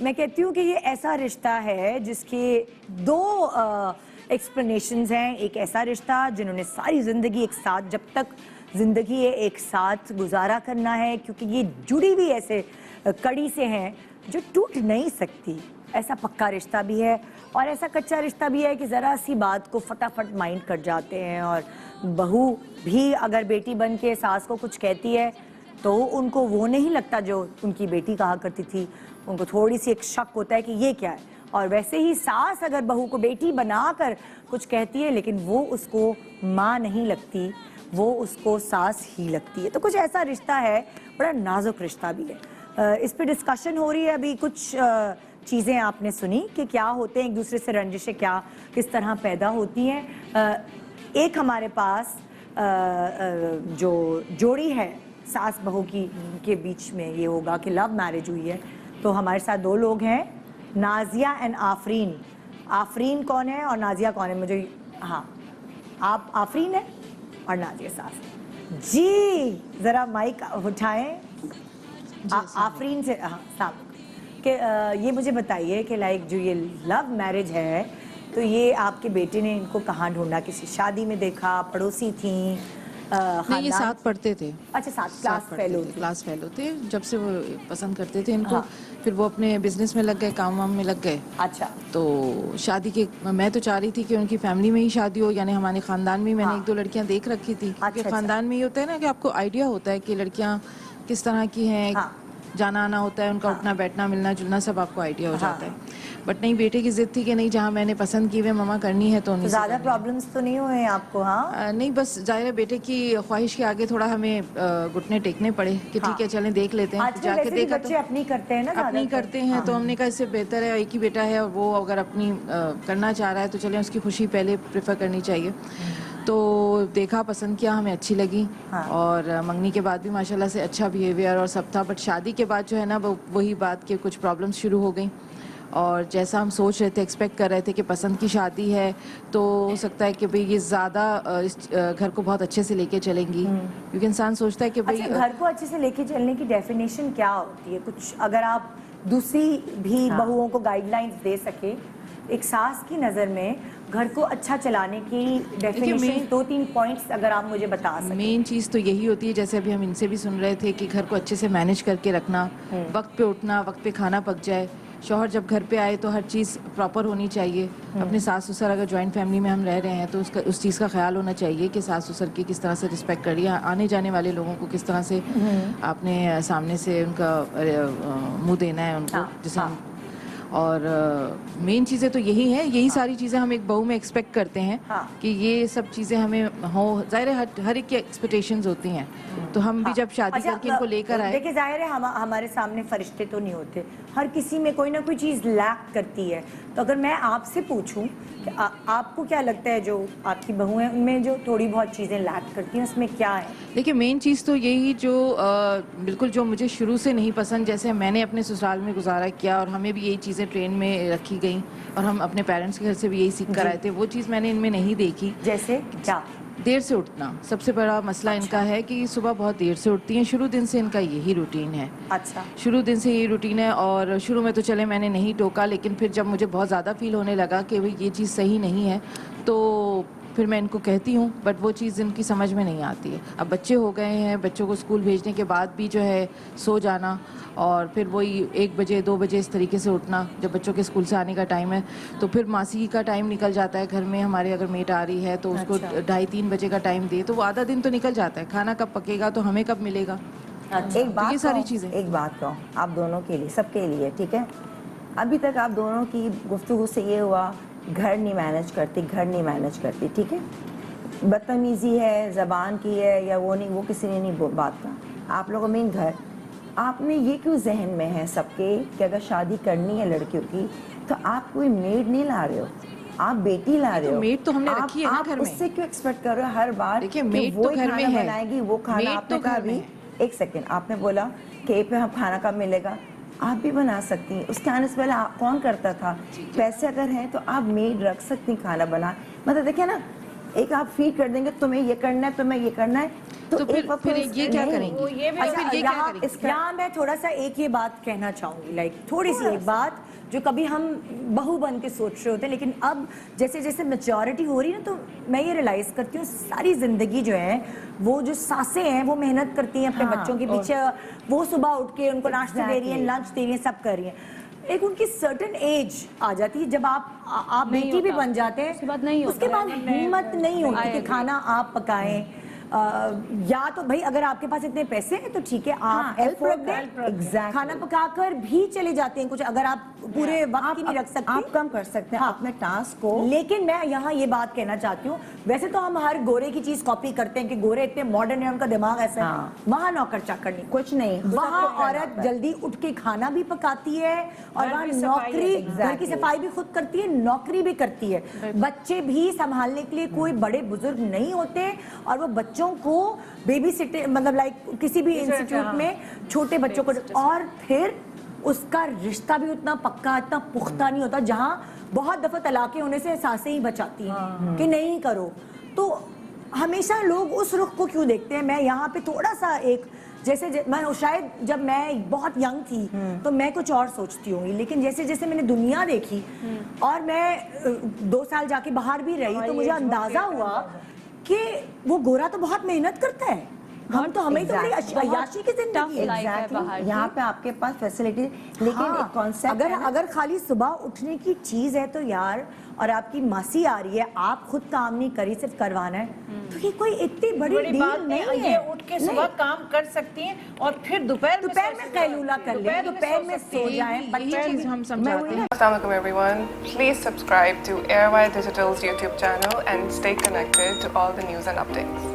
मैं कहती हूँ कि ये ऐसा रिश्ता है जिसके दो एक्सप्लेनेशंस हैं। एक ऐसा रिश्ता जिन्होंने सारी ज़िंदगी एक साथ, जब तक ज़िंदगी है एक साथ गुजारा करना है, क्योंकि ये जुड़ी हुई ऐसे कड़ी से हैं जो टूट नहीं सकती। ऐसा पक्का रिश्ता भी है और ऐसा कच्चा रिश्ता भी है कि ज़रा सी बात को फटाफट माइंड कर जाते हैं। और बहू भी अगर बेटी बन के सास को कुछ कहती है तो उनको वो नहीं लगता जो उनकी बेटी कहा करती थी, उनको थोड़ी सी एक शक होता है कि ये क्या है। और वैसे ही सास अगर बहू को बेटी बनाकर कुछ कहती है लेकिन वो उसको माँ नहीं लगती, वो उसको सास ही लगती है। तो कुछ ऐसा रिश्ता है, बड़ा नाजुक रिश्ता भी है। इस पे डिस्कशन हो रही है अभी। कुछ चीज़ें आपने सुनी कि क्या होते हैं एक दूसरे से रंजिशें क्या किस तरह पैदा होती हैं। एक हमारे पास जो जोड़ी है सास बहू की के बीच में ये होगा कि लव मैरिज हुई है। तो हमारे साथ दो लोग हैं, नाजिया एंड आफरीन। आफरीन कौन है और नाजिया कौन है? मुझे हाँ, आप आफरीन है और नाजिया सास। जी ज़रा माइक उठाएं। आफरीन से हाँ साहब कि ये मुझे बताइए कि लाइक जो ये लव मैरिज है तो ये आपके बेटे ने इनको कहाँ ढूंढा? किसी शादी में देखा, पड़ोसी थी? नहीं, ये साथ पढ़ते थे। अच्छा, साथ क्लास फेलो थे। जब से वो पसंद करते थे इनको। हाँ। फिर वो अपने बिजनेस में लग गए, काम वाम में लग गए। अच्छा। तो शादी के मैं तो चाह रही थी कि उनकी फैमिली में ही शादी हो, यानी हमारे खानदान में। मैंने एक दो लड़कियां देख रखी थी। अच्छा, खानदान में ही होता है ना कि आपको आइडिया होता है कि लड़कियां किस तरह की हैं। हाँ। जाना आना होता है उनका, उठना बैठना मिलना जुलना सब आपको आइडिया हो जाता है। बट नहीं, बेटे की जिद थी कि नहीं, जहाँ मैंने पसंद की हुए मम्मा करनी है तो नहीं। ज़्यादा प्रॉब्लम्स तो नहीं हुए आपको? हाँ नहीं, बस जाहिर है बेटे की ख्वाहिश के आगे थोड़ा हमें घुटने टेकने पड़े कि ठीक है चलें देख लेते हैं। जाके देखा तो अपनी करते हैं ना, अपनी करते हैं। तो हमने कहा इससे बेहतर है, एक ही बेटा है और वो अगर अपनी करना चाह रहा है तो चलें उसकी खुशी पहले प्रेफर करनी चाहिए। तो देखा, पसंद किया, हमें अच्छी लगी। हाँ। और मंगनी के बाद भी माशाल्लाह से अच्छा बिहेवियर और सब था। बट शादी के बाद जो है ना वही बात के कुछ प्रॉब्लम्स शुरू हो गई। और जैसा हम सोच रहे थे, एक्सपेक्ट कर रहे थे कि पसंद की शादी है तो हो सकता है कि भाई ये ज़्यादा इस घर को बहुत अच्छे से लेके चलेंगी। क्योंकि इंसान सोचता है कि भाई घर को अच्छे से लेके चलने की डेफिनेशन क्या होती है? कुछ अगर आप दूसरी भी बहुओं को गाइडलाइंस दे सके, एक सास की नज़र में घर को अच्छा चलाने की डेफिनेशन, दो तीन पॉइंट्स अगर आप मुझे बता सकें। मेन चीज़ तो यही होती है, जैसे अभी हम इनसे भी सुन रहे थे, कि घर को अच्छे से मैनेज करके रखना, वक्त पे उठना, वक्त पे खाना पक जाए। शौहर जब घर पे आए तो हर चीज़ प्रॉपर होनी चाहिए। अपने सास ससुर अगर जॉइंट फैमिली में हम रह रहे हैं तो उस चीज़ का ख्याल होना चाहिए कि सास ससुर की किस तरह से रिस्पेक्ट करिए, आने जाने वाले लोगों को किस तरह से आपने सामने से उनका मुंह देना है उनको। जैसे और मेन चीज़ें तो यही हैं, यही सारी चीज़ें हम एक बहू में एक्सपेक्ट करते हैं कि ये सब चीज़ें हमें हो। ज़ाहिर है हर एक की एक्सपेक्टेशंस होती हैं। तो हम भी जब शादी करके इनको लेकर आए, देखिए ज़ाहिर है हमारे सामने फरिश्ते तो नहीं होते, हर किसी में कोई ना कोई चीज़ लैक करती है। तो अगर मैं आपसे पूछूं कि आपको क्या लगता है जो आपकी बहू है उनमें जो थोड़ी बहुत चीज़ें लैक करती हैं उसमें क्या है? देखिए मेन चीज़ तो यही जो बिल्कुल जो मुझे शुरू से नहीं पसंद, जैसे मैंने अपने ससुराल में गुजारा किया और हमें भी यही चीज़ें ट्रेन में रखी गई और हम अपने पेरेंट्स के घर से भी यही सीख कर आए थे, वो चीज़ मैंने इनमें नहीं देखी। जैसे क्या? देर से उठना सबसे बड़ा मसला इनका है कि सुबह बहुत देर से उठती हैं। शुरू दिन से इनका यही रूटीन है। अच्छा। शुरू दिन से यही रूटीन है। और शुरू में तो चले मैंने नहीं टोका, लेकिन फिर जब मुझे बहुत ज़्यादा फील होने लगा कि भाई ये चीज़ सही नहीं है तो फिर मैं इनको कहती हूँ, बट वो चीज़ इनकी समझ में नहीं आती है। अब बच्चे हो गए हैं, बच्चों को स्कूल भेजने के बाद भी जो है सो जाना और फिर वही 1 बजे 2 बजे इस तरीके से उठना जब बच्चों के स्कूल से आने का टाइम है। तो फिर मासी का टाइम निकल जाता है घर में, हमारे अगर मेट आ रही है तो उसको 2:30-3 बजे का टाइम दे तो वो आधा दिन तो निकल जाता है। खाना कब पकेगा तो हमें कब मिलेगा? एक बात, ये सारी चीज़ें, एक बात कहूँ आप दोनों के लिए, सबके लिए, ठीक है? अभी तक आप दोनों की गुफ्तगू से ये हुआ घर नहीं मैनेज करती, ठीक है? बदतमीज़ी है, ज़बान की है या वो नहीं, वो किसी ने नहीं बात कहा। आप लोगों में घर, आपने ये क्यों जहन में है सबके कि अगर शादी करनी है लड़कियों की तो आप कोई मेड नहीं ला रहे हो, आप बेटी ला रहे हो। मेड तो हमने रखी है ना घर में। उससे क्यों एक्सपेक्ट कर रहे हो हर बार? देखिए मेड तो घर में है, बनाएगी वो खाना। आपने कहा भी, एक सेकेंड, आपने बोला कि पे हम खाना कब मिलेगा, आप भी बना सकती हैं। उसके आने से पहले कौन करता था? पैसे अगर हैं तो आप मेड रख सकती, खाना बना। मतलब देखिए ना, एक आप फीड कर देंगे तुम्हें ये करना है, तुम्हें ये करना है, तो एक फिर वक्त फिर इस- ये क्या नहीं, करेंगे? ये भी अच्छा, फिर ये क्या यहाँ करेंगे? यहाँ मैं थोड़ा सा एक ये बात कहना चाहूंगी, लाइक थोड़ी सी एक बात जो कभी हम बहू बन के सोच रहे होते हैं, लेकिन अब जैसे जैसे मेच्योरिटी हो रही है ना, तो मैं ये रियलाइज करती हूँ सारी जिंदगी जो है वो जो सासें हैं वो मेहनत करती हैं अपने हाँ, बच्चों के पीछे, वो सुबह उठ के उनको नाश्ता दे रही है, Exactly. लंच दे रही है, सब कर रही है। एक उनकी सर्टन एज आ जाती है जब आप नहीं बेटी भी होता। बन जाते हैं, उसके बाद नहीं उसके होता। बाद हिम्मत नहीं होती कि agree. खाना आप पकाएं। या तो भाई अगर आपके पास इतने पैसे हैं तो ठीक है, आप help एफोर्ड रख- दें, Exactly. खाना पकाकर भी चले जाते हैं कुछ, अगर आप पूरे वक्त की नहीं रख सकते। आप कम कर सकते हैं हाँ। अपने टास्क को। लेकिन मैं यहाँ ये बात कहना चाहती हूँ, वैसे तो हम हर गोरे की चीज कॉपी करते हैं कि गोरे इतने मॉडर्न है, उनका दिमाग ऐसा है। हाँ। वहाँ नौकर चाकर नहीं, कुछ नहीं, वहाँ सबको करना औरत होता है। जल्दी उठ के खाना भी पकाती है और घर वहाँ की सफाई नौकरी, है, घर की exactly. सफाई भी खुद करती है, नौकरी भी करती है, बच्चे भी संभालने के लिए कोई बड़े बुजुर्ग नहीं होते, और वो बच्चों को बेबी सिटर, मतलब लाइक किसी भी इंस्टीट्यूट में छोटे बच्चों को, और फिर उसका रिश्ता भी उतना पक्का, इतना पुख्ता नहीं होता, जहाँ बहुत दफा तलाकें होने से सासें ही बचाती हैं कि नहीं करो। तो हमेशा लोग उस रुख को क्यों देखते हैं? मैं यहाँ पे थोड़ा सा एक मैं शायद जब मैं बहुत यंग थी तो मैं कुछ और सोचती होंगी, लेकिन जैसे जैसे मैंने दुनिया देखी और मैं 2 साल जाके बाहर भी रही, तो मुझे अंदाजा हुआ कि वो गोरा तो बहुत मेहनत करता है, हमें तो बड़ी अय्याशी की जिंदगी है। life है Exactly. बाहर की। यहाँ पे आपके पास फैसिलिटी, लेकिन हाँ, एक कॉन्सेप्ट अगर खाली सुबह उठने की चीज है तो यार, और आपकी मासी आ रही है, आप खुद काम नहीं करी, सिर्फ करवाना है, तो ये कोई इतनी बड़ी बड़ी डील बात नहीं नहीं है। ये उठ के सुबह काम कर सकती हैं और फिर दोपहर में कैलूला कर ले, दोपहर में सो जाए, यही चीज हम समझाते हैं। Assalamualaikum everyone. Please subscribe to Airwire Digital's YouTube channel and stay connected to all the news and updates.